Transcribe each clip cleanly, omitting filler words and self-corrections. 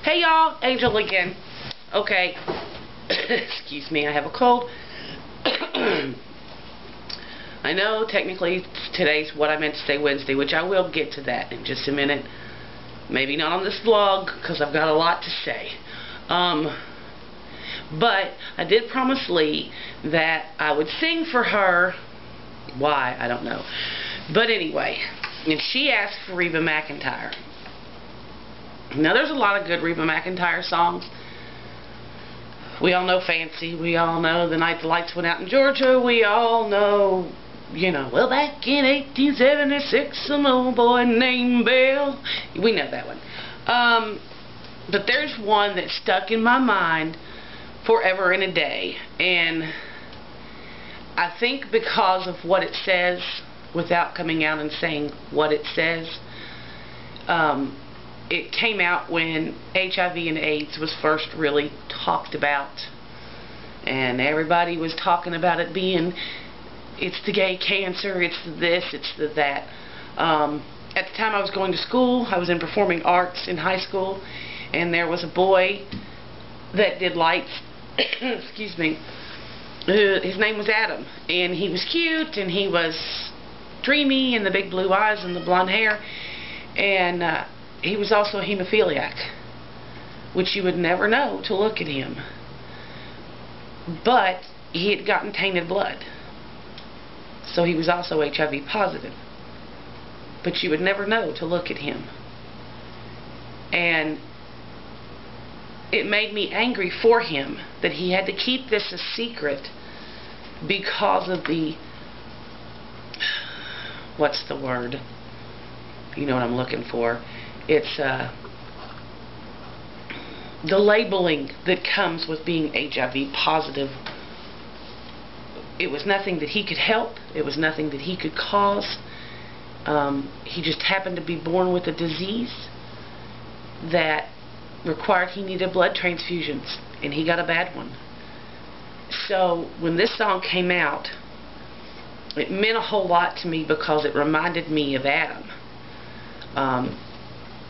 Hey y'all, Angel again. Okay, excuse me, I have a cold. I know technically today's what I meant to say Wednesday, which I will get to that in just a minute. Maybe not on this vlog, because I've got a lot to say. But I did promise Lee that I would sing for her. Why? I don't know. But anyway, and she asked for Reba McEntire. Now, there's a lot of good Reba McEntire songs. We all know Fancy. We all know The Night the Lights Went Out in Georgia. We all know, you know, well, back in 1876, some old boy named Bill. We know that one. But there's one that stuck in my mind forever and a day. And I think because of what it says, without coming out and saying what it says, it came out when HIV and AIDS was first really talked about, and everybody was talking about it being, it's the gay cancer, it's the this, it's the that. At the time I was going to school, I was in performing arts in high school, and there was a boy that did lights, excuse me, his name was Adam, and he was cute, and he was dreamy, and the big blue eyes and the blonde hair, and he was also a hemophiliac, which you would never know to look at him. But he had gotten tainted blood, so he was also HIV positive. But you would never know to look at him. And it made me angry for him that he had to keep this a secret because of the, what's the word? You know what I'm looking for. It's the labeling that comes with being HIV positive. It was nothing that he could help. It was nothing that he could cause. He just happened to be born with a disease that required he needed blood transfusions, and he got a bad one. So when this song came out, it meant a whole lot to me because it reminded me of Adam.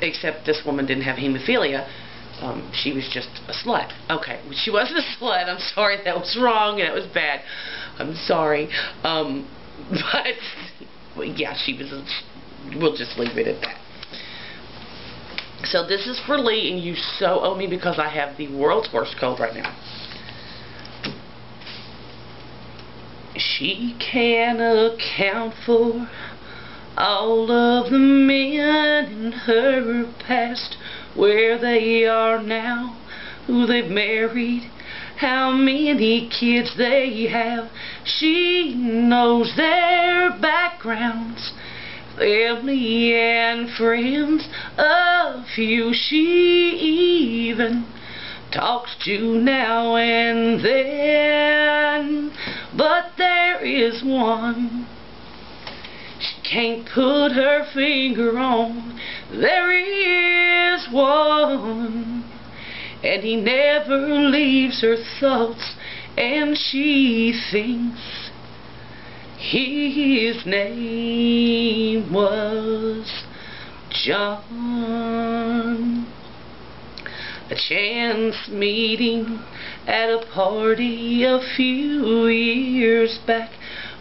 Except this woman didn't have hemophilia. She was just a slut. Okay, she wasn't a slut. I'm sorry, that was wrong and that was bad. I'm sorry. But well, yeah, she was we'll just leave it at that. So this is for Lee, and you so owe me because I have the world's worst cold right now. She can account for all of the men in her past, where they are now, who they've married, how many kids they have. She knows their backgrounds, family and friends, a few she even talks to now and then. But there is one she can't put her finger on. There is one, and he never leaves her thoughts, and she thinks his name was John. A chance meeting at a party a few years back.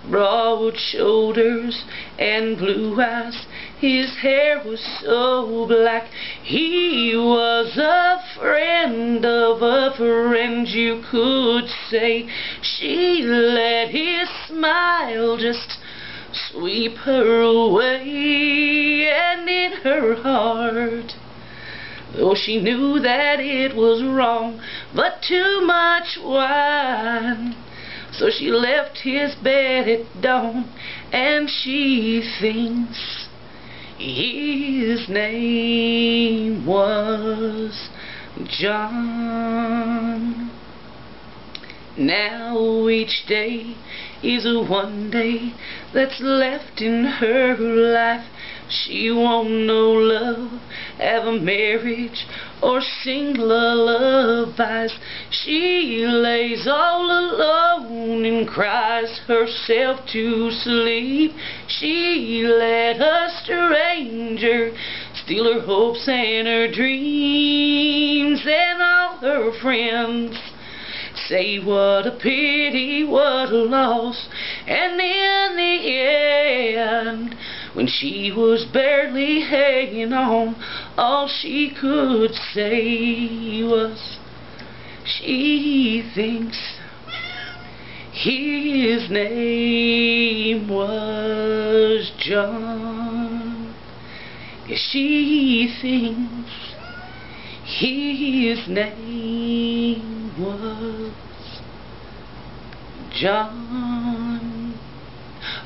Broad shoulders and blue eyes, his hair was so black. He was a friend of a friend, you could say. She let his smile just sweep her away, and in her heart, though she knew that it was wrong, but too much wine, so she left his bed at dawn, and she thinks his name was John. Now each day is one day that's left in her life. She won't know love, have a marriage, or sing lullabies. She lays all alone and cries herself to sleep. She let a stranger steal her hopes and her dreams. friends and all her friends say what a pity, what a loss. And in the end, when she was barely hanging on, all she could say was she thinks his name was John. Yes, she thinks his name was John.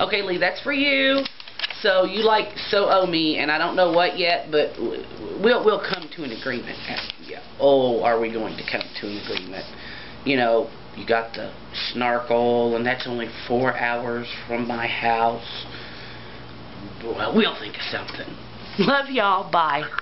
Okay, Lee, that's for you. So you like sooo me, and I don't know what yet, but we'll come to an agreement. Yeah. Oh, are we going to come to an agreement? You know, you got the snorkel, and that's only 4 hours from my house. Well, we'll think of something. Love y'all. Bye.